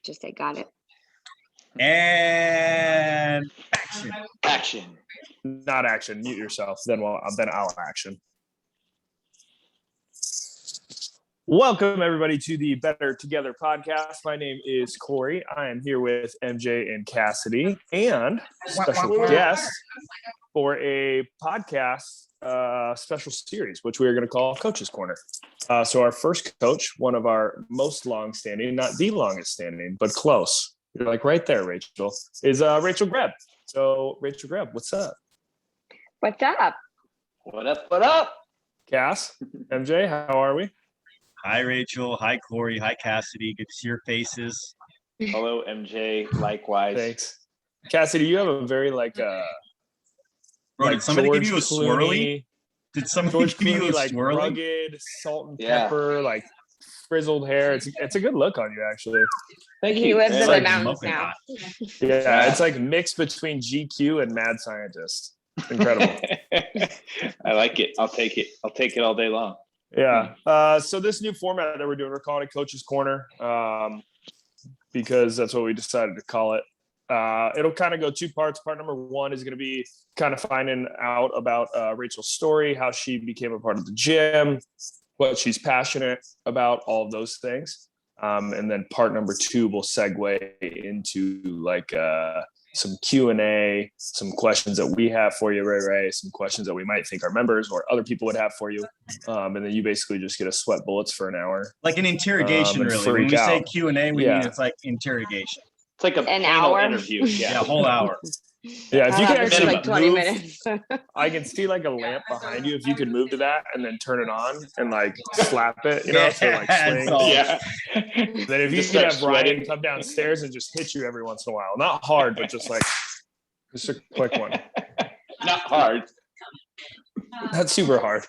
Just say got it. And Action. Not action. Mute yourself. Then I'll action. Welcome everybody to the Better Together podcast. My name is Corey. I am here with MJ and Cassidy, and special guest for a podcast special series, which we are going to call Coach's Corner. So our first coach, one of our most long-standing, not the longest standing, but close. You're like right there, Rachel, is Rachel Greb. So Rachel Greb, what's up? What's up? What up? What up? Cass, MJ, how are we? hi, Rachel. Hi, Corey. Hi, Cassidy. Good to see your faces. Hello, MJ. Likewise. Thanks. Cassidy, you have a very Bro, did somebody George give you a swirly? Did somebody George give you a Clooney, swirly? rugged, salt and pepper, frizzled hair. It's a good look on you, actually. Thank He you. lives in the like mountains smoking now. hot. Yeah, it's like mixed between GQ and Mad Scientist. Incredible. I like it. I'll take it. I'll take it all day long. Yeah. So this new format that we're doing, we're calling it Coach's Corner, because that's what we decided to call it. It'll kind of go two parts. Part number one is going to be kind of finding out about Rachel's story, how she became a part of the gym, what she's passionate about, all of those things. And then part number two will segue into some Q&A, some questions that we have for you, Ray, some questions that we might think our members or other people would have for you. And then you basically just get to sweat bullets for an hour. Like an interrogation, and really. When we freak say out. Q&A, we Yeah. mean it's like interrogation. It's like a An panel hour? interview. Yeah, a whole hour. Yeah, if you can actually like 20 move, minutes. I can see like a lamp behind you. If you could move to that and then turn it on and slap it, so it swings. Yeah. Then if you Just could have start Ryan sweating. come downstairs and just hit you every once in a while, not hard, but just a quick one. Not hard. That's super hard.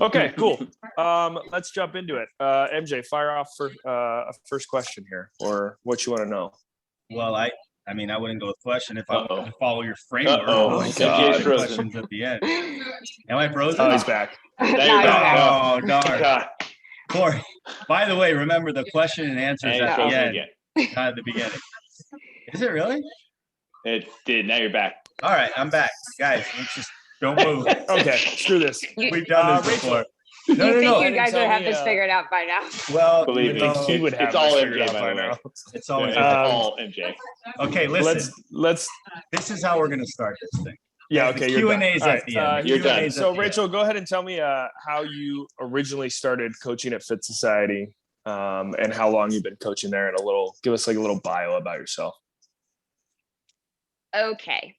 Okay, cool. Let's jump into it. MJ, fire off for a first question here, or what you want to know. Well, I wouldn't go with question if I was going to follow your framework. Uh-oh. I'll MJ say is frozen. questions at the end. Am I frozen? Oh, he's back. Now you're he's back. back. Oh, darn. God. Corey, by the way, remember the question and answers Hey, at the frozen end, again. not at the beginning. Is it really? It did. Now you're back. All right, I'm back. Guys, let's just don't move. Okay, screw this. We've done this Rachel, before. You No. think you Didn't guys tell would have me, this figured out by now? Well, Believe I me, think he would have it's all this figured MJ, out by by the way. now. it's always It's all MJ. okay. Listen, Let's. this is how we're going to start this thing. Yeah. The Okay. You're done. Q&A's All at right, the end. You're done. Q&A's at So the Rachel, go ahead and tell me how you originally started coaching at Fit Society, and how long you've been coaching there, and give us a little bio about yourself. Okay,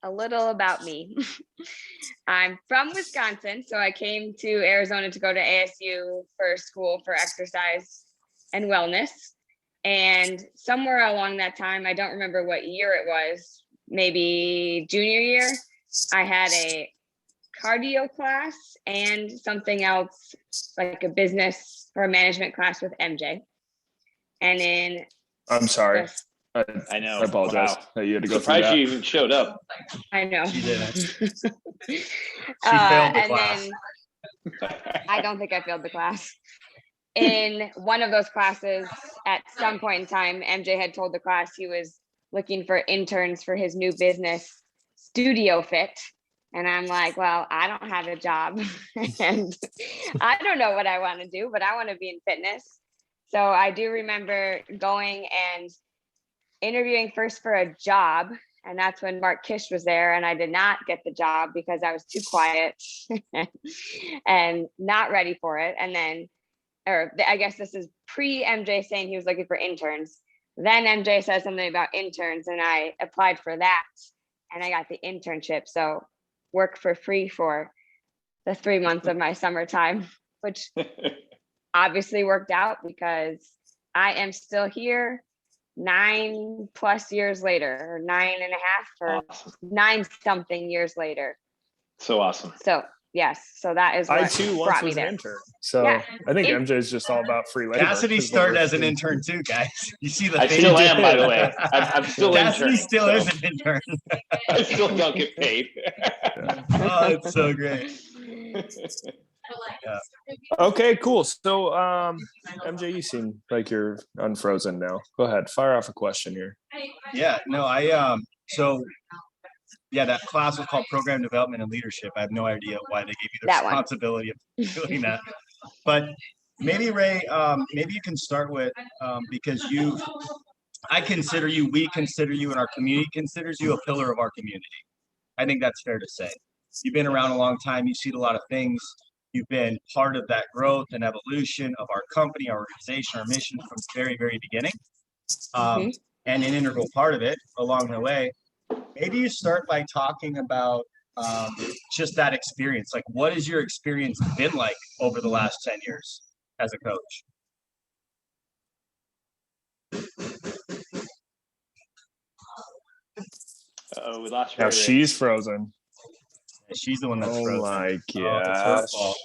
a little about me. I'm from Wisconsin, so I came to Arizona to go to ASU for school for exercise and wellness. And somewhere along that time, I don't remember what year it was, maybe junior year, I had a cardio class and something else like a business or a management class with MJ. And then I'm sorry. Yes. I know. I apologize Wow. that you had to go through Surprised that. you even showed up. I know. She didn't. She failed the and class. then I don't think I failed the class. In one of those classes, at some point in time, MJ had told the class he was looking for interns for his new business, Studio Fit. And I'm like, well, I don't have a job and I don't know what I want to do, but I want to be in fitness. So I do remember going and interviewing first for a job. And that's when Mark Kish was there. And I did not get the job because I was too quiet and not ready for it. And then, I guess this is pre MJ saying he was looking for interns. Then MJ said something about interns and I applied for that and I got the internship. So work for free for the 3 months of my summertime, which obviously worked out because I am still here 9+ years later, or 9.5 or Awesome. 9 something years later. So awesome. So yes, so that is what I too once brought me was an there. intern, so Yeah. I think MJ is just all about free labor. Cassidy started as an intern too, guys. You see the I thing? still am, by the way. I'm still Cassidy intern. still so is an intern. I still don't get paid. Oh, it's so great. Yeah. Okay, cool. So, MJ, you seem like you're unfrozen now. Go ahead, fire off a question here. Yeah, no, so yeah, that class was called Program Development and Leadership. I have no idea why they gave you the That one. responsibility of doing that. But maybe Ray, maybe you can start with because I consider you, we consider you, and our community considers you a pillar of our community. I think that's fair to say. You've been around a long time. You've seen a lot of things. You've been part of that growth and evolution of our company, our organization, our mission from the very, very beginning, and an integral part of it along the way. Maybe you start by talking about just that experience. Like, what has your experience been like over the last 10 years as a coach? Oh, we lost Now Ray. she's frozen. She's the one that's Oh frozen. my Oh, it's her gosh. fault.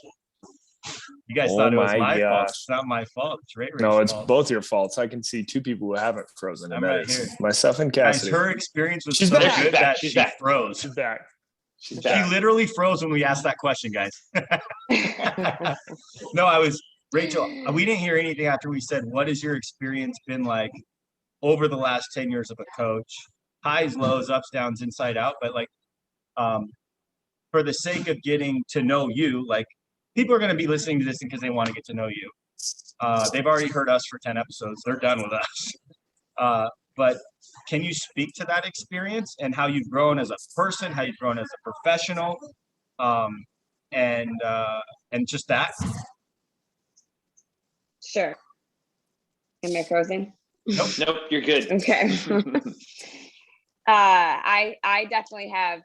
You guys Oh thought it was my my fault. gosh. It's not my fault. It's Ray's No, it's fault. both your faults. I can see two people who haven't frozen, and I'm that right is here. myself and Guys, Cassidy. her experience was She's so back. good that She's she back. froze. She's back. She's She back. literally froze when we asked that question, guys. No, Rachel, we didn't hear anything after we said, what has your experience been like over the last 10 years of a coach? Highs, lows, ups, downs, inside out. But like, for the sake of getting to know you, like people are going to be listening to this because they want to get to know you. They've already heard us for 10 episodes. They're done with us. But can you speak to that experience and how you've grown as a person, how you've grown as a professional, and just that? Sure. Am I frozen? Nope, you're good. Okay. I definitely have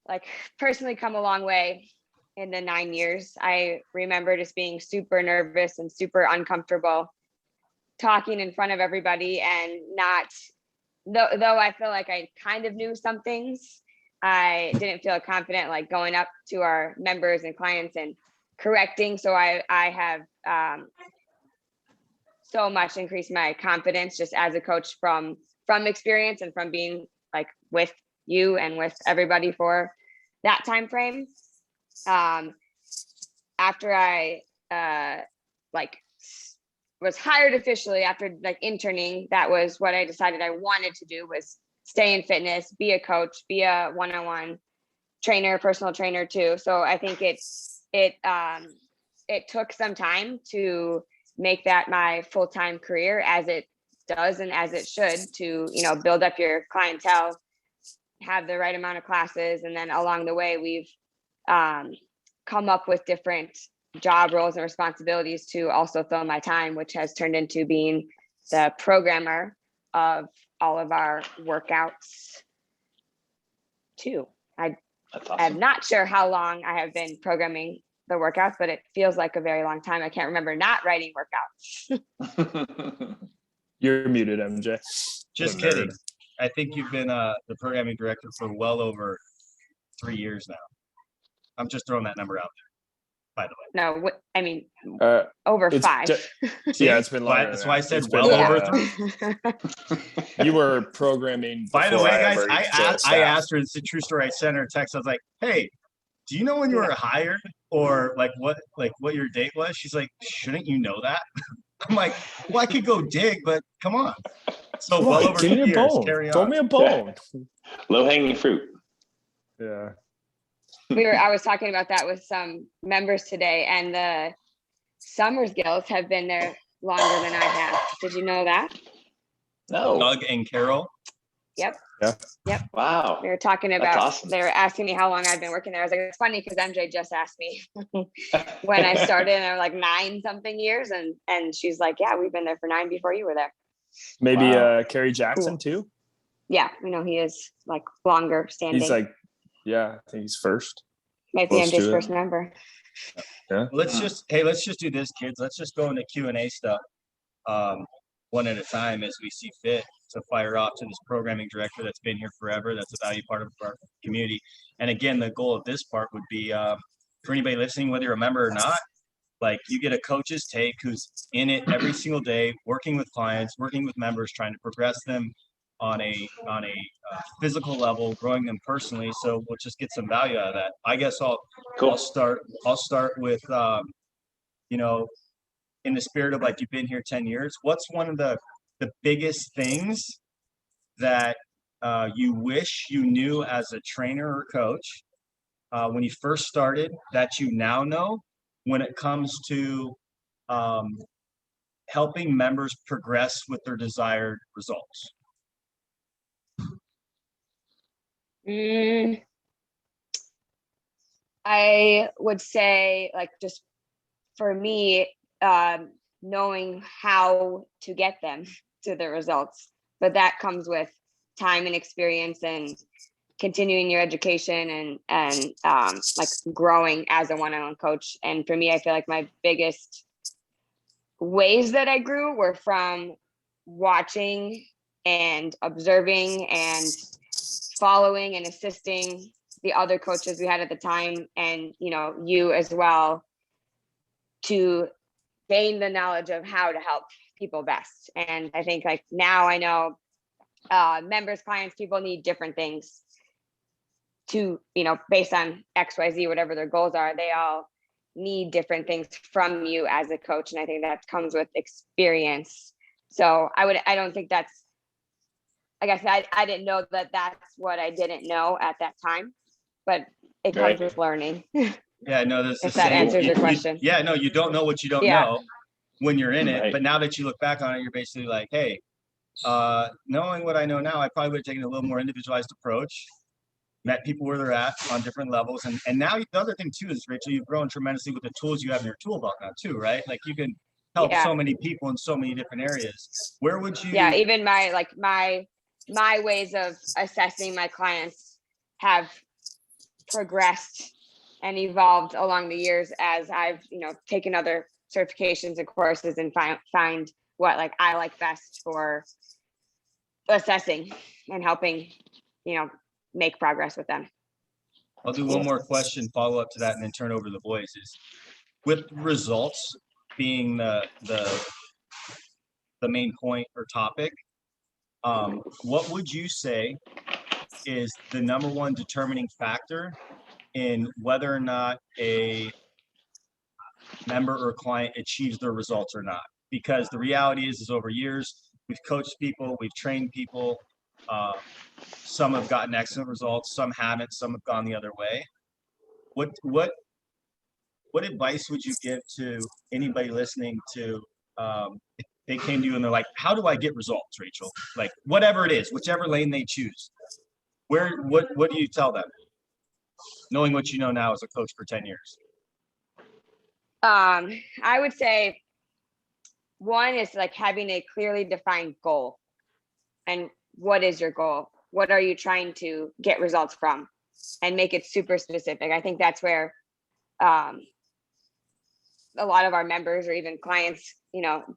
like personally come a long way in the 9 years. I remember just being super nervous and super uncomfortable talking in front of everybody, and not though I feel like I kind of knew some things, I didn't feel confident like going up to our members and clients and correcting. So I have so much increased my confidence just as a coach from experience and from being like with you and with everybody for that time frame. After I was hired officially after like interning, that was what I decided I wanted to do, was stay in fitness, be a coach, be a one-on-one trainer, personal trainer too. So I think it took some time to make that my full-time career, as it does and as it should, to, you know, build up your clientele, have the right amount of classes. And then along the way, we've come up with different job roles and responsibilities to also fill my time, which has turned into being the programmer of all of our workouts too. That's awesome. I'm not sure how long I have been programming the workouts, but it feels like a very long time. I can't remember not writing workouts. You're muted, MJ. Just kidding. I think you've been the programming director for well over 3 years now. I'm just throwing that number out there, by the way. No, I mean, Uh, over it's 5. Yeah, it's been longer. That's than why I that. said It's been, well over 3. You were programming. By the before way, guys, ever I joined staff. asked her, it's a true story. I sent her a text. I was like, hey, do you know when you were hired, or like what your date was? She's like, shouldn't you know that? I'm like, well, I could go dig, but come on. So Come well on, over give 2 me a years. bone. Carry Throw on. me a bone. Low hanging fruit. Yeah. I was talking about that with some members today, and the Summers Guilds have been there longer than I have. Did you know that? No. Doug and Carol. Yep. Yeah. Yep. Wow. They were talking That's about, awesome. they were asking me how long I've been working there. I was like, it's funny because MJ just asked me when I started, and I was like 9 something years. And she's like, yeah, we've been there for 9 before you were there. Maybe Wow. Kerry Jackson too. Yeah. You know, he is like longer standing. He's like, yeah, I think he's first. Might be close to MJ's it. first member. Yeah. Let's just do this, kids. Let's just go into Q&A stuff one at a time as we see fit, to fire off to this programming director that's been here forever. That's a value part of our community. And again, the goal of this part would be for anybody listening, whether you're a member or not, like you get a coach's take who's in it every single day, working with clients, working with members, trying to progress them on a physical level, growing them personally. So we'll just get some value out of that. I guess I'll start with you know, in the spirit of like, you've been here 10 years. What's one of the biggest things that you wish you knew as a trainer or coach when you first started that you now know when it comes to helping members progress with their desired results? I would say, like, just for me, knowing how to get them to the results, but that comes with time and experience and continuing your education and like growing as a one-on-one coach. And for me, I feel like my biggest ways that I grew were from watching and observing and following and assisting the other coaches we had at the time, and you as well, to gain the knowledge of how to help people best. And I think, like, now I know members, clients, people need different things to, based on XYZ, whatever their goals are. They all need different things from you as a coach. And I think that comes with experience. So I don't think that's, I guess I didn't know that that's what I didn't know at that time, but it comes with learning. Yeah, no, this if that answers your question. Yeah, no, you don't know what you don't know when you're in it. But now that you look back on it, you're basically like, hey, knowing what I know now, I probably would have taken a little more individualized approach, met people where they're at on different levels. And now the other thing too is, Rachel, you've grown tremendously with the tools you have in your toolbox now too, right? Like, you can help so many people in so many different areas. Where would you? Yeah, even my ways of assessing my clients have progressed and evolved along the years as I've, taken other certifications and courses and find what, like, I like best for assessing and helping, make progress with them. I'll do one more question, follow up to that, and then turn over to the boys. Is, with results being the main point or topic, what would you say is the number one determining factor in whether or not a member or client achieves their results or not? Because the reality is over years, we've coached people, we've trained people. Some have gotten excellent results, some haven't, some have gone the other way. What advice would you give to anybody listening to, if they came to you and they're like, how do I get results, Rachel? Like, whatever it is, whichever lane they choose, what do you tell them, knowing what you know now as a coach for 10 years? I would say one is, like, having a clearly defined goal. And what is your goal? What are you trying to get results from? And make it super specific. I think that's where a lot of our members or even clients,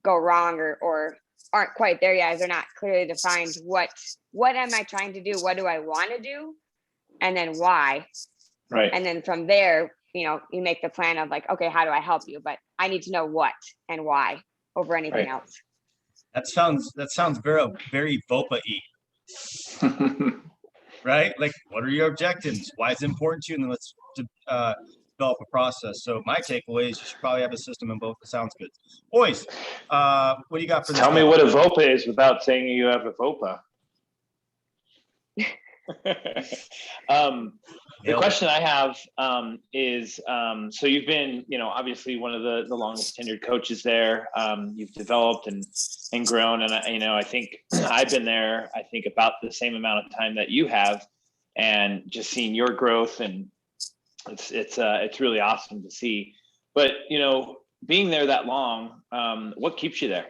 go wrong or aren't quite there yet, as they're not clearly defined. What am I trying to do? What do I want to do? And then why? Right. And then from there, you make the plan of, like, okay, how do I help you? But I need to know what and why over anything else. That sounds very, very VOPA-y. Right? Like, what are your objectives? Why is it important to you? And then let's develop a process. So my takeaway is you should probably have a system in both. It sounds good. Boys, what do you got for this? Tell me what a VOPA is without saying you have a VOPA. The question I have is, so you've been, obviously one of the longest tenured coaches there. You've developed and grown, and I think I've been there, I think, about the same amount of time that you have, and just seeing your growth, and it's really awesome to see. But being there that long, what keeps you there?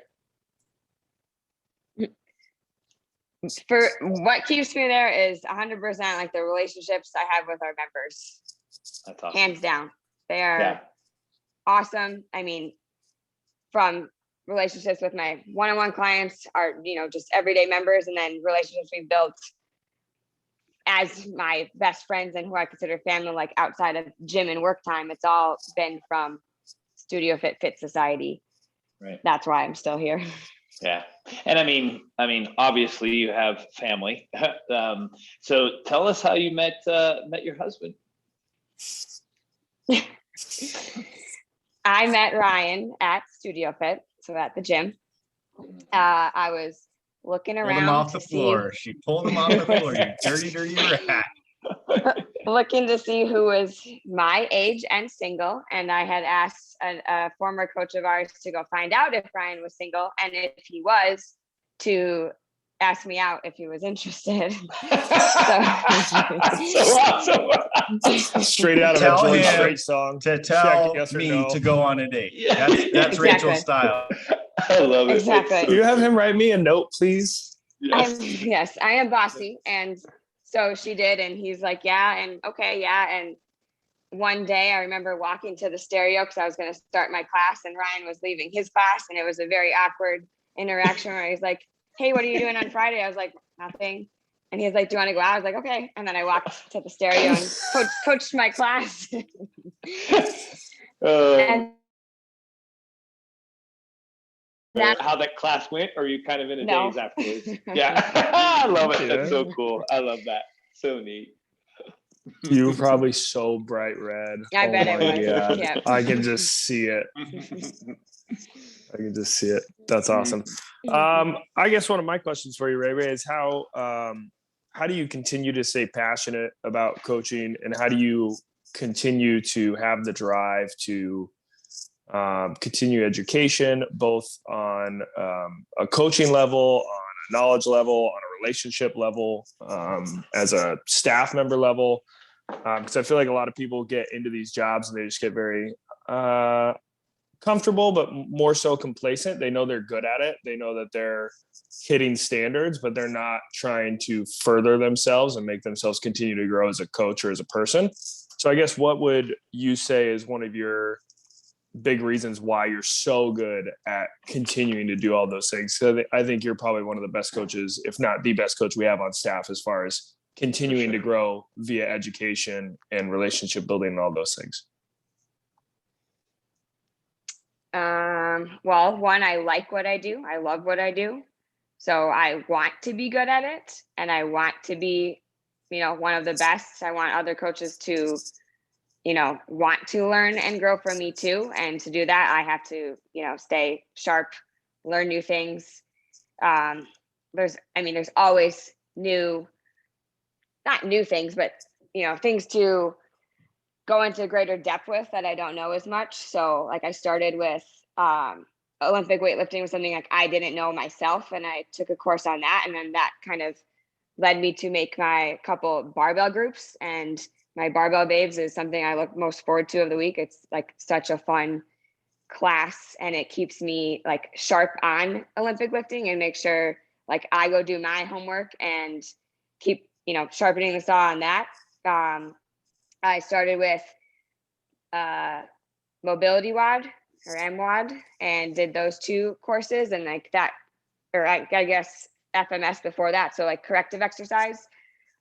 For what keeps me there is 100% like the relationships I have with our members. That's awesome. Hands down. They are awesome. I mean, from relationships with my one-on-one clients, are, just everyday members, and then relationships we've built as my best friends and who I consider family, like outside of gym and work time. It's all been from Studio Fit Society. Right. That's why I'm still here. Yeah. And I mean, obviously you have family. So tell us how you met your husband. I met Ryan at Studio Fit, so at the gym. I was looking Pulled him around off to the see, floor. She pulled him off the floor. You dirty, dirty rat. looking to see who was my age and single. And I had asked a former coach of ours to go find out if Ryan was single, and if he was, to ask me out if he was interested. So awesome. Straight out of a Tell George him Strait song. To tell Check yes or me no. to go on a date. Yeah. That's Exactly. Rachel's style. I love it. Exactly. It's Do you have him write me a note, please? Yes, I am bossy. And so she did, and he's like, yeah, and okay, yeah. And one day I remember walking to the stereo because I was going to start my class, and Ryan was leaving his class, and it was a very awkward interaction where he's like, hey, what are you doing on Friday? I was like, nothing. And he's like, do you want to go out? I was like, okay. And then I walked to the stereo and coached my class. And how that class went, or you kind of in a No. daze afterwards? Yeah. I love it. That's so cool. I love that. So neat. You were probably so bright red. I bet I my was. God. Yeah. I can just see it. I can just see it. That's awesome. I guess one of my questions for you, Ray, is how do you continue to stay passionate about coaching, and how do you continue to have the drive to continue education, both on a coaching level, on a knowledge level, on a relationship level, as a staff member level? Because I feel like a lot of people get into these jobs and they just get very comfortable, but more so complacent. They know they're good at it. They know that they're hitting standards, but they're not trying to further themselves and make themselves continue to grow as a coach or as a person. So I guess what would you say is one of your big reasons why you're so good at continuing to do all those things? So I think you're probably one of the best coaches, if not the best coach we have on staff, as far as continuing to grow via education and relationship building and all those things. Well, one, I like what I do. I love what I do. So I want to be good at it, and I want to be, one of the best. I want other coaches to, want to learn and grow from me too. And to do that, I have to, stay sharp, learn new things. There's always not new things, but, things to go into greater depth with that I don't know as much. So like I started with Olympic weightlifting was something like I didn't know myself, and I took a course on that, and then that kind of led me to make my couple barbell groups. And my barbell babes is something I look most forward to of the week. It's like such a fun class, and it keeps me like sharp on Olympic lifting and make sure like I go do my homework and keep sharpening the saw on that. I started with mobility WOD or MWOD and did those two courses, and like that, or I guess FMS before that. So like corrective exercise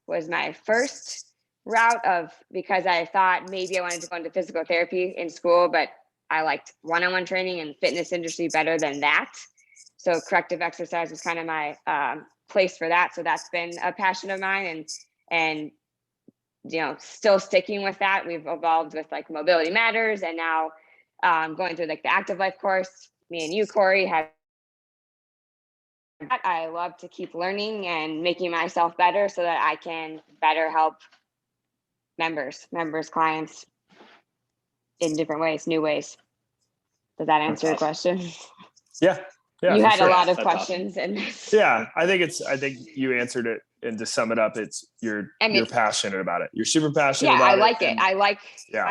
was my first route because I thought maybe I wanted to go into physical therapy in school, but I liked one-on-one training and fitness industry better than that. So corrective exercise was kind of my place for that. So that's been a passion of mine, and still sticking with that. We've evolved with like Mobility Matters, and now going through like the Active Life course. Me and you, Corey, I love to keep learning and making myself better so that I can better help members, clients in different ways, new ways. Does that answer your question? Yeah. You had sure. a lot of That's questions, awesome. and yeah, I think you answered it. And to sum it up, it's you're passionate about it. You're super passionate about it. I like it. I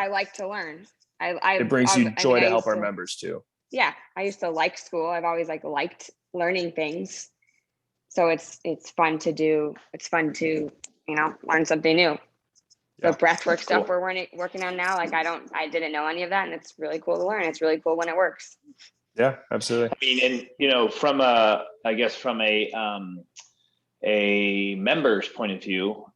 like to learn. It brings you joy to help our members too. Yeah, I used to like school. I've always liked learning things. So it's fun to do. It's fun to, learn something new. The breathwork stuff we're working on now, I didn't know any of that, and it's really cool to learn. It's really cool when it works. Yeah, absolutely. I mean, and from a member's point of view,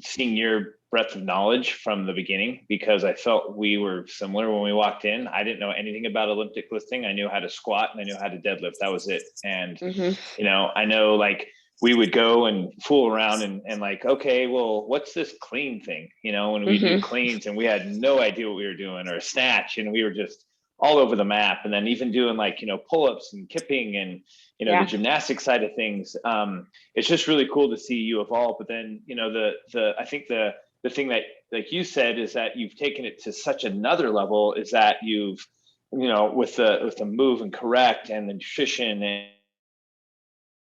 seeing your breadth of knowledge from the beginning, because I felt we were similar when we walked in. I didn't know anything about Olympic lifting. I knew how to squat and I knew how to deadlift. That was it. And, you know, I know like we would go and fool around and like, okay, well, what's this clean thing? You know, when we do cleans and we had no idea what we were doing, or a snatch, and we were just all over the map. And then even doing like, you know, pull-ups and kipping and, you know, the gymnastic side of things. It's just really cool to see you evolve. But then, you know, I think the thing that, like you said, is that you've taken it to such another level, is that you've, you know, with the move and correct and the nutrition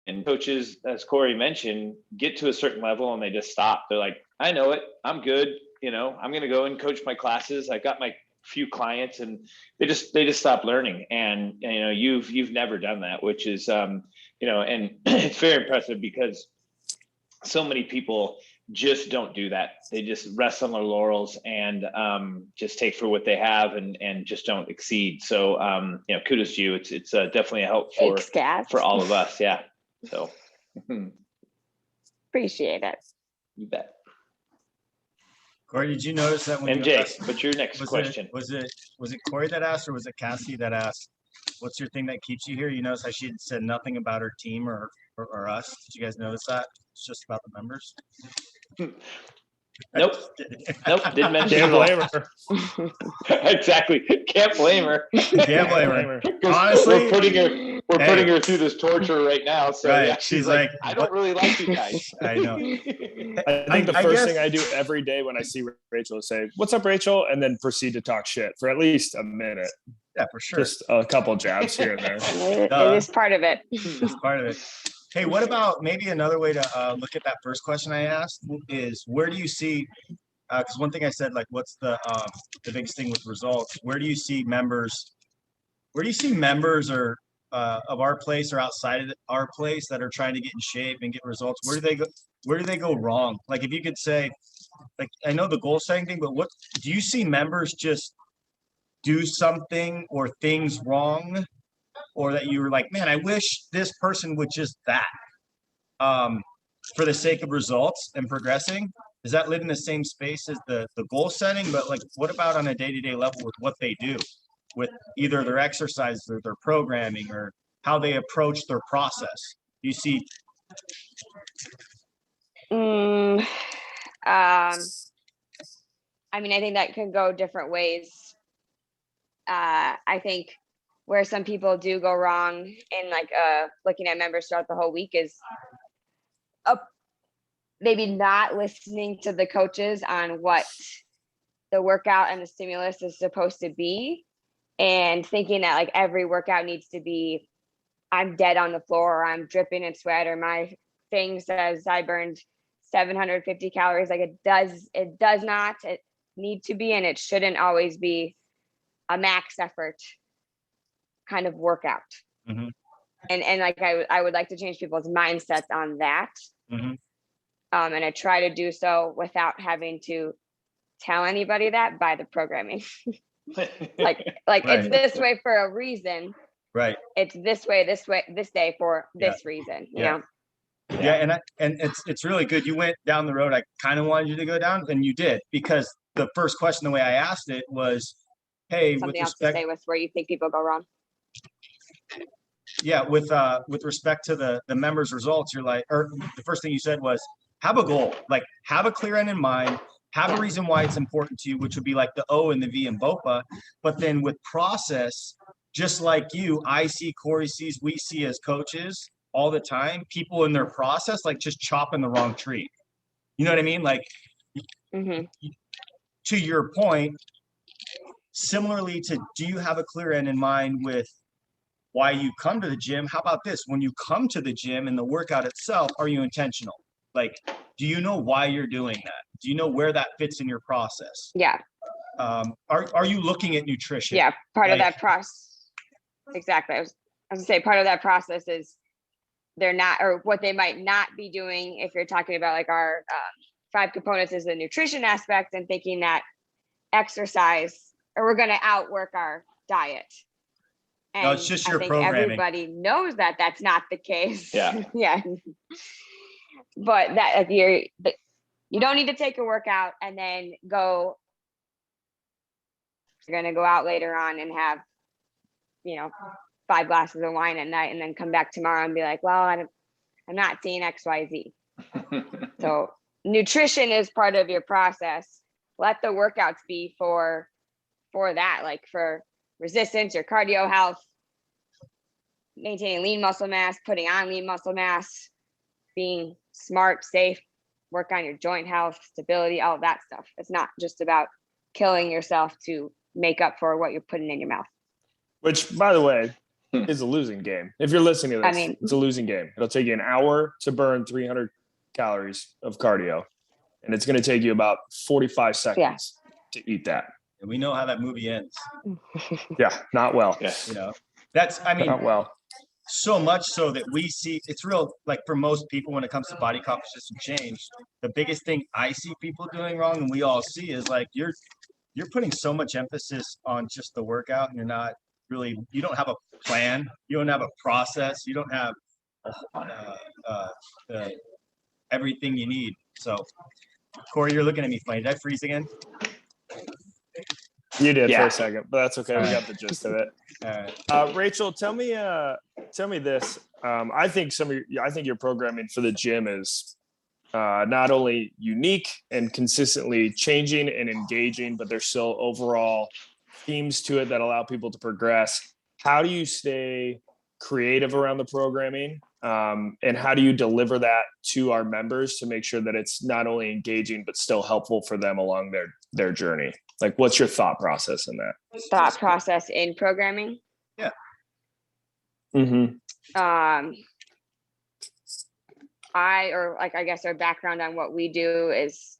and coaches, as Corey mentioned, get to a certain level and they just stop. They're like, I know it, I'm good. You know, I'm going to go and coach my classes. I got my few clients, and they just stop learning. And you know, you've never done that, which is, you know, and it's very impressive, because so many people just don't do that. They just rest on their laurels and just take for what they have and just don't exceed. So, you know, kudos to you. It's definitely a help for all of us. Yeah. So appreciate it. You bet. Corey, did you notice that when MJ, what's your next question? Was it Corey that asked, or was it Cassie that asked, what's your thing that keeps you here? You notice how she said nothing about her team or us. Did you guys notice that? It's just about the members. Nope. Didn't mention Can't blame her. Exactly. Can't blame her. Can't blame her. Honestly, we're putting her through this torture right now. So right. Yeah, she's like, I don't really like you guys. I know. I think the first thing I do every day when I see Rachel is say, "What's up, Rachel?" and then proceed to talk shit for at least a minute. Yeah, for sure. Just a couple jabs here and there. It is part of it. It's part of it. Hey, what about maybe another way to look at that first question I asked is, where do you see, because one thing I said, like, what's the biggest thing with results? Where do you see members or of our place or outside of our place that are trying to get in shape and get results? Where do they go wrong? Like, if you could say, like, I know the goal setting thing, but what do you see members just do something or things wrong, or that you were like, man, I wish this person would just that, for the sake of results and progressing? Does that live in the same space as the goal setting? But like, what about on a day-to-day level with what they do with either their exercise or their programming or how they approach their process? You see? I mean, I think that could go different ways. I think where some people do go wrong in like looking at members throughout the whole week is maybe not listening to the coaches on what the workout and the stimulus is supposed to be, and thinking that like every workout needs to be, I'm dead on the floor, or I'm dripping in sweat, or my thing says I burned 750 calories. Like it does not need to be, and it shouldn't always be a max effort kind of workout. And like I would like to change people's mindsets on that. And I try to do so without having to tell anybody that by the programming. like right. It's this way for a reason. Right. It's this day for this reason, you know? Yeah. And it's really good. You went down the road I kind of wanted you to go down, and you did, because the first question, the way I asked it was, hey, something else to say with where you think people go wrong. Yeah, with respect to the members' results, you're like, or the first thing you said was, have a goal, like have a clear end in mind, have a reason why it's important to you, which would be like the O and the V in BOPA. But then with process, just like you, I see, Corey sees, we see as coaches all the time, people in their process, like just chopping the wrong tree. You know what I mean? Like, to your point, similarly to, do you have a clear end in mind with why you come to the gym? How about this? When you come to the gym and the workout itself, are you intentional? Like, do you know why you're doing that? Do you know where that fits in your process? Yeah. Are you looking at nutrition? Yeah, part of that process. Exactly. I was gonna say, part of that process is they're not, or what they might not be doing, if you're talking about like our 5 components, is the nutrition aspect, and thinking that exercise, or we're going to outwork our diet. And no, it's just your I think programming. Everybody knows that that's not the case. Yeah. Yeah. But that You don't need to take a workout and then go. You're going to go out later on and have, 5 glasses of wine at night and then come back tomorrow and be like, well, I'm not seeing XYZ. So nutrition is part of your process. Let the workouts be for that, like for resistance, your cardio health, maintaining lean muscle mass, putting on lean muscle mass, being smart, safe, work on your joint health, stability, all of that stuff. It's not just about killing yourself to make up for what you're putting in your mouth. Which, by the way, is a losing game. If you're listening to this, it's a losing game. It'll take you an hour to burn 300 calories of cardio, and it's going to take you about 45 seconds to eat that. And we know how that movie ends. Yeah, not well. Yeah. Not well. So much so that we see, it's real, like for most people when it comes to body composition change, the biggest thing I see people doing wrong, and we all see, is like you're putting so much emphasis on just the workout, and you're not really, you don't have a plan, you don't have a process, you don't have everything you need. So Corey, you're looking at me funny. Did I freeze again? You did for a second, but that's okay. We got the gist of it. All right. Rachel, tell me this. I think your programming for the gym is not only unique and consistently changing and engaging, but there's still overall themes to it that allow people to progress. How do you stay creative around the programming? And how do you deliver that to our members to make sure that it's not only engaging, but still helpful for them along their journey? Like, what's your thought process in that? Thought process in programming? Yeah. Mm-hmm. I guess our background on what we do is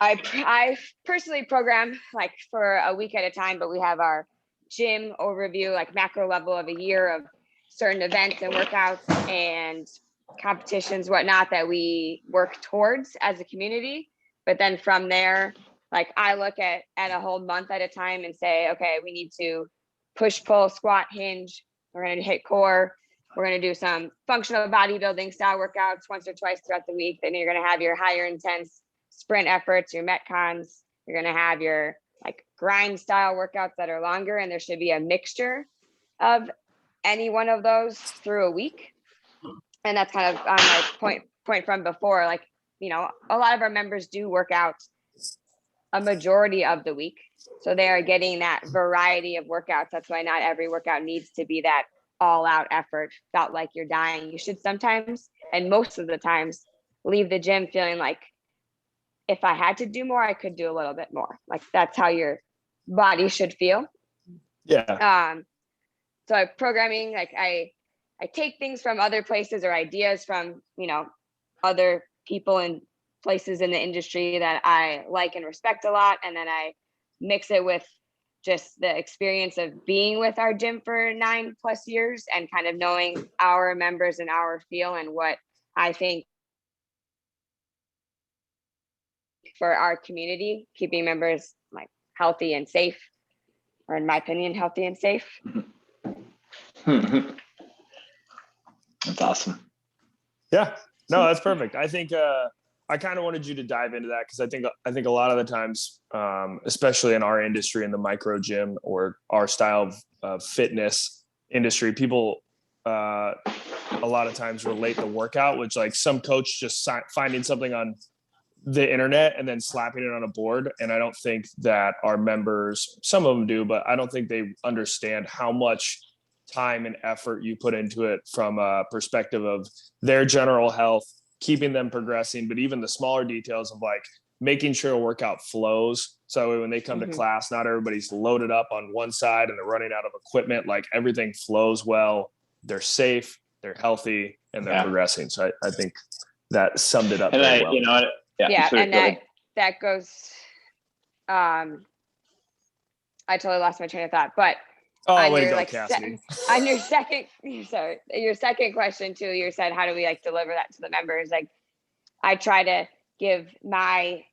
I personally program like for a week at a time, but we have our gym overview, like macro level of a year of certain events and workouts and competitions, whatnot, that we work towards as a community. But then from there, like I look at a whole month at a time and say, okay, we need to push, pull, squat, hinge. We're going to hit core. We're going to do some functional bodybuilding style workouts once or twice throughout the week. Then you're going to have your higher intense sprint efforts, your metcons. You're going to have your like grind style workouts that are longer, and there should be a mixture of any one of those through a week. And that's kind of on my point from before, like, a lot of our members do work out a majority of the week. So they are getting that variety of workouts. That's why not every workout needs to be that all out effort, felt like you're dying. You should sometimes, and most of the times, leave the gym feeling like, if I had to do more, I could do a little bit more. Like that's how your body should feel. Yeah. So programming, like I take things from other places or ideas from, other people and places in the industry that I like and respect a lot. And then I mix it with just the experience of being with our gym for 9+ years and kind of knowing our members and our feel and what I think for our community, keeping members like healthy and safe, or in my opinion, healthy and safe. That's awesome. Yeah, no, that's perfect. I think I kind of wanted you to dive into that because I think a lot of the times, especially in our industry, in the micro gym or our style of fitness industry, people a lot of times relate the workout, which like some coach just finding something on the internet and then slapping it on a board. And I don't think that our members, some of them do, but I don't think they understand how much time and effort you put into it from a perspective of their general health, keeping them progressing, but even the smaller details of like making sure a workout flows. So when they come to class, not everybody's loaded up on one side and they're running out of equipment. Like everything flows well, they're safe, they're healthy, and they're progressing. So I think that summed it up very well. And that goes, I totally lost my train of thought, but way to go, Cassidy. On your second question too, you said, how do we like deliver that to the members? Like I try to give my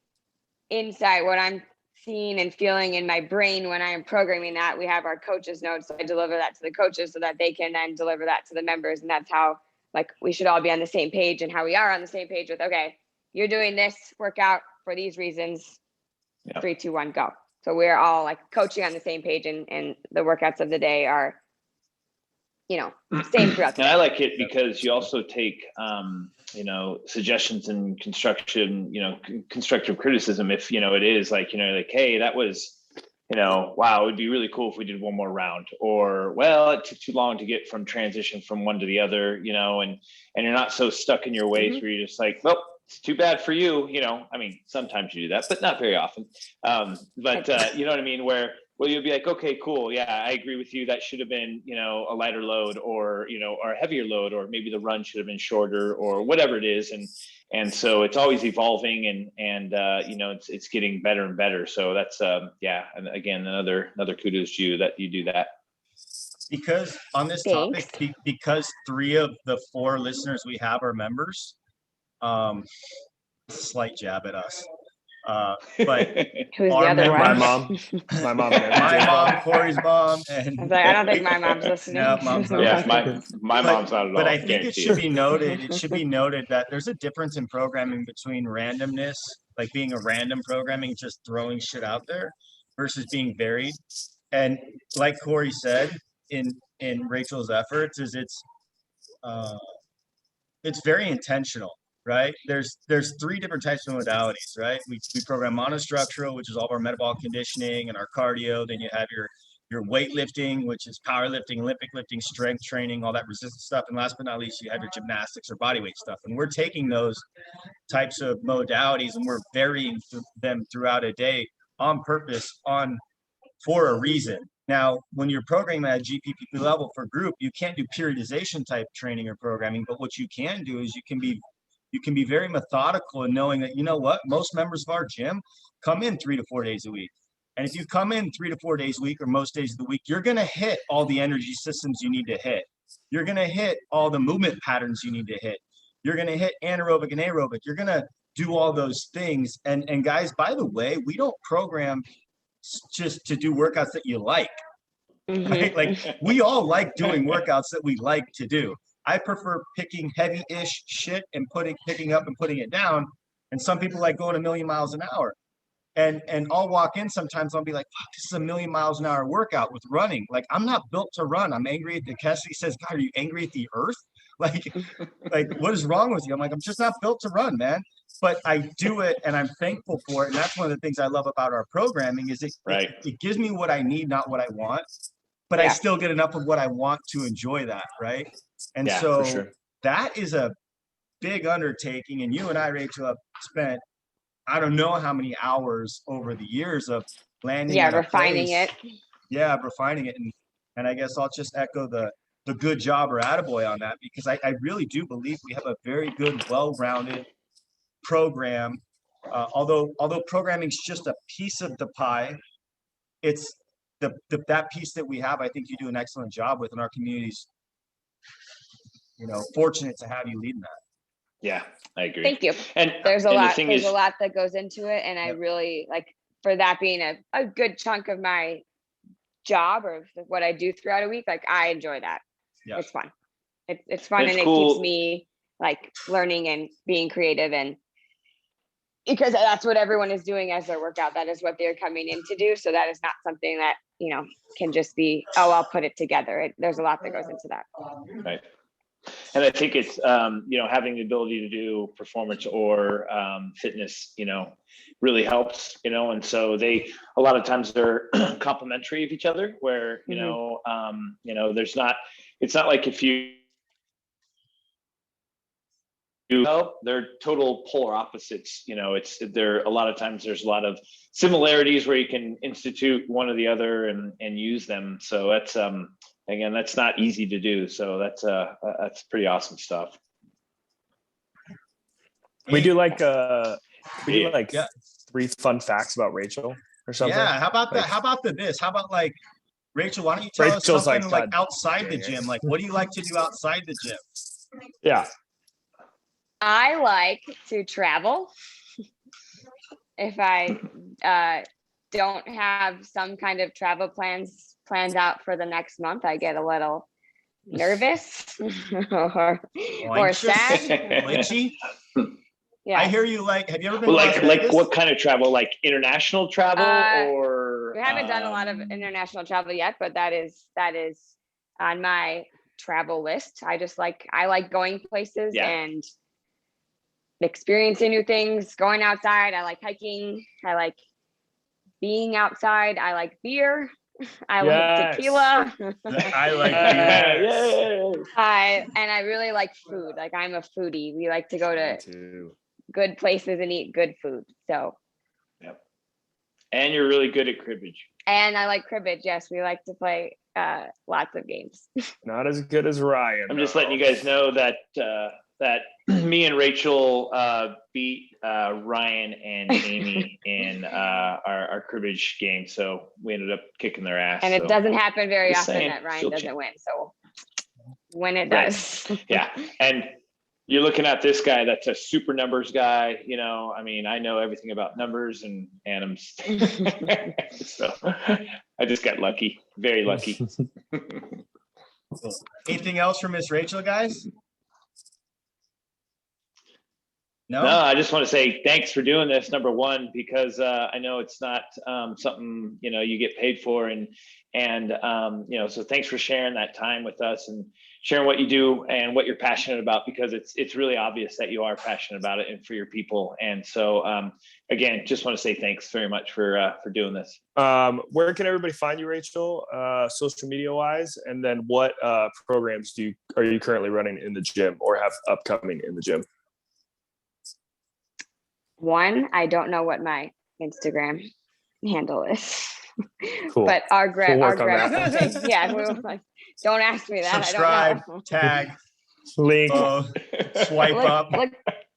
insight, what I'm seeing and feeling in my brain when I am programming that. We have our coaches notes. So I deliver that to the coaches so that they can then deliver that to the members. And that's how like we should all be on the same page, and how we are on the same page with, okay, you're doing this workout for these reasons. Yeah. 3, 2, 1, go. So we're all like coaching on the same page, and the workouts of the day are, same throughout the And day. I like it because you also take, suggestions and construction, constructive criticism. If, it is like, like, hey, that was, wow, it'd be really cool if we did one more round, or, well, it took too long to get from transition from one to the other, and you're not so stuck in your ways where you're just like, well, it's too bad for you. I mean, sometimes you do that, but not very often. But you know what I mean? Where you'll be like, okay, cool. Yeah, I agree with you. That should have been, a lighter load, or, or a heavier load, or maybe the run should have been shorter, or whatever it is. And so it's always evolving, and it's getting better and better. So that's, and again, another kudos to you that you do that. Because on this Thanks. topic, because 3 of the 4 listeners we have are members, slight jab at us. But Who's the our other one? My members- mom, my my mom, Corey's mom, I and was like, I don't think my mom's listening. No, mom's not Yeah, listening. my mom's not at all. But I think it guarantee should be noted. It should be noted that there's a difference in programming between randomness, like being a random programming, just throwing shit out there, versus being varied. And like Corey said, in Rachel's efforts, it's very intentional, right? There's 3 different types of modalities, right? We program monostructural, which is all of our metabolic conditioning and our cardio. Then you have your weightlifting, which is powerlifting, Olympic lifting, strength training, all that resistance stuff. And last but not least, you have your gymnastics or body weight stuff. And we're taking those types of modalities and we're varying them throughout a day on purpose, for a reason. Now, when you're programming at a GPP level for group, you can't do periodization type training or programming, but what you can do is you can be very methodical in knowing that, most members of our gym come in 3 to 4 days a week. And if you come in 3 to 4 days a week or most days of the week, you're going to hit all the energy systems you need to hit. You're going to hit all the movement patterns you need to hit. You're going to hit anaerobic and aerobic. You're going to do all those things. And guys, by the way, we don't program just to do workouts that you like. Right? Like, we all like doing workouts that we like to do. I prefer picking heavy-ish shit and picking up and putting it down. And some people like going 1,000,000 miles an hour. And I'll walk in sometimes, I'll be like, fuck, this is a 1,000,000 miles an hour workout with running. Like, I'm not built to run. I'm angry at the Cassidy says, God, are you angry at the earth? Like, what is wrong with you? I'm like, I'm just not built to run, man. But I do it and I'm thankful for it. And that's one of the things I love about our programming is it gives me what I need, not what I want. But I still get enough of what I want to enjoy that, right? And so for sure. that is a big undertaking. And you and I, Rachel, have spent I don't know how many hours over the years of landing. Refining it. Yeah, refining it. And I guess I'll just echo the good job or attaboy on that, because I really do believe we have a very good, well-rounded program. Although programming is just a piece of the pie, it's that piece that we have, I think you do an excellent job with, and our community's, fortunate to have you leading that. Yeah, I agree. Thank you. And there's a lot that goes into it. And I really like, for that being a good chunk of my job or what I do throughout a week, like I enjoy that. Yeah. It's fun. It's fun. And cool. It keeps me like learning and being creative, and because that's what everyone is doing as their workout. That is what they're coming in to do. So that is not something that, can just be, oh, I'll put it together. There's a lot that goes into that. Right. And I think it's, having the ability to do performance or fitness, really helps, and so a lot of times they're complementary of each other where, it's not like if they're total polar opposites, there a lot of times there's a lot of similarities where you can institute one or the other and use them. So that's, again, that's not easy to do. So that's pretty awesome stuff. We do like 3 fun facts about Rachel or something. Yeah. How about that? How about this? How about like, Rachel, why don't you tell us something like outside the gym? Like, what do you like to do outside the gym? Yeah. I like to travel. If I don't have some kind of travel planned out for the next month, I get a little nervous or sad. Glitchy? Yeah. I hear you have you ever been to Like Las Vegas? what kind of travel? Like international travel or we haven't done a lot of international travel yet, but that is on my travel list. I like going places and experiencing new things, going outside. I like hiking. I like being outside. I like beer. I like tequila. I like and I really like food. Like I'm a foodie. We like to go to good places and eat good food. So. Yep. And you're really good at cribbage. And I like cribbage. Yes, we like to play lots of games. Not as good as Ryan. I'm just letting you guys know that that me and Rachel beat Ryan and Amy in our cribbage game. So we ended up kicking their ass. And it doesn't happen very often saying, that Ryan doesn't win. So when it does. Yeah. And you're looking at this guy that's a super numbers guy. You know, I mean, I know everything about numbers and I'm so I just got lucky. Very lucky. Anything else for Miss Rachel, guys? No, I just want to say thanks for doing this, number one, because I know it's not something, you know, you get paid for and you know, so thanks for sharing that time with us and sharing what you do and what you're passionate about, because it's really obvious that you are passionate about it and for your people. And so again, just want to say thanks very much for doing this. Where can everybody find you, Rachel, social media wise? And then what programs are you currently running in the gym or have upcoming in the gym? One, I don't know what my Instagram handle is. Cool. But our grad, yeah, don't ask me that. Subscribe, I don't know. tag, link, swipe up.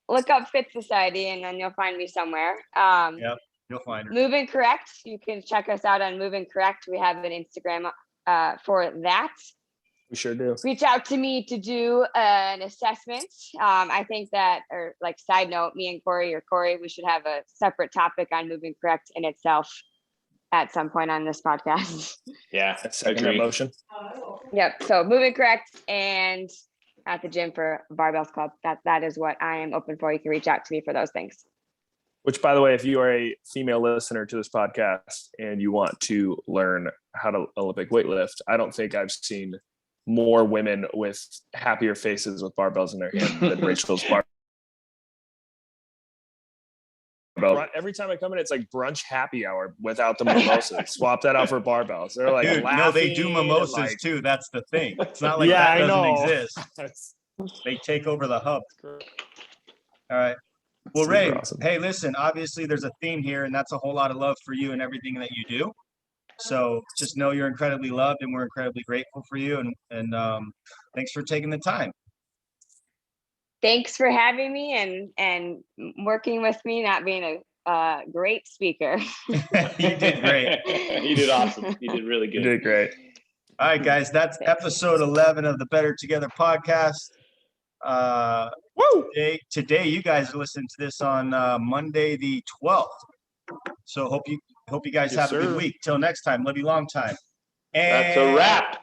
Look up Fit Society, and then you'll find me somewhere. Yep, you'll find her. Move and Correct. You can check us out on Move and Correct. We have an Instagram for that. We sure do. Reach out to me to do an assessment. I think that, or like side note, me and Corey, we should have a separate topic on Moving Correct in itself at some point on this podcast. Yeah, second that motion. Yep. So Moving Correct and at the gym for Barbells Club. That is what I am open for. You can reach out to me for those things. Which, by the way, if you are a female listener to this podcast and you want to learn how to Olympic weightlift, I don't think I've seen more women with happier faces with barbells in their hand than Rachel's barbell. Every time I come in, it's like brunch happy hour without the mimosas. Swap that out for barbells. They're like, dude, no, they do mimosas too. That's the thing. It's not like yeah, that doesn't exist. They take over the hub. All right. Well, super Ray, awesome. Hey, listen, obviously there's a theme here, and that's a whole lot of love for you and everything that you do. So just know you're incredibly loved, and we're incredibly grateful for you. And thanks for taking the time. Thanks for having me and working with me, not being a great speaker. You did great. You did awesome. You did really good. You did great. All right, guys, that's episode 11 of the Better Together podcast. Today you guys are listening to this on Monday the 12th. So hope you guys have a good week. Till next time, love you long time. And that's a wrap.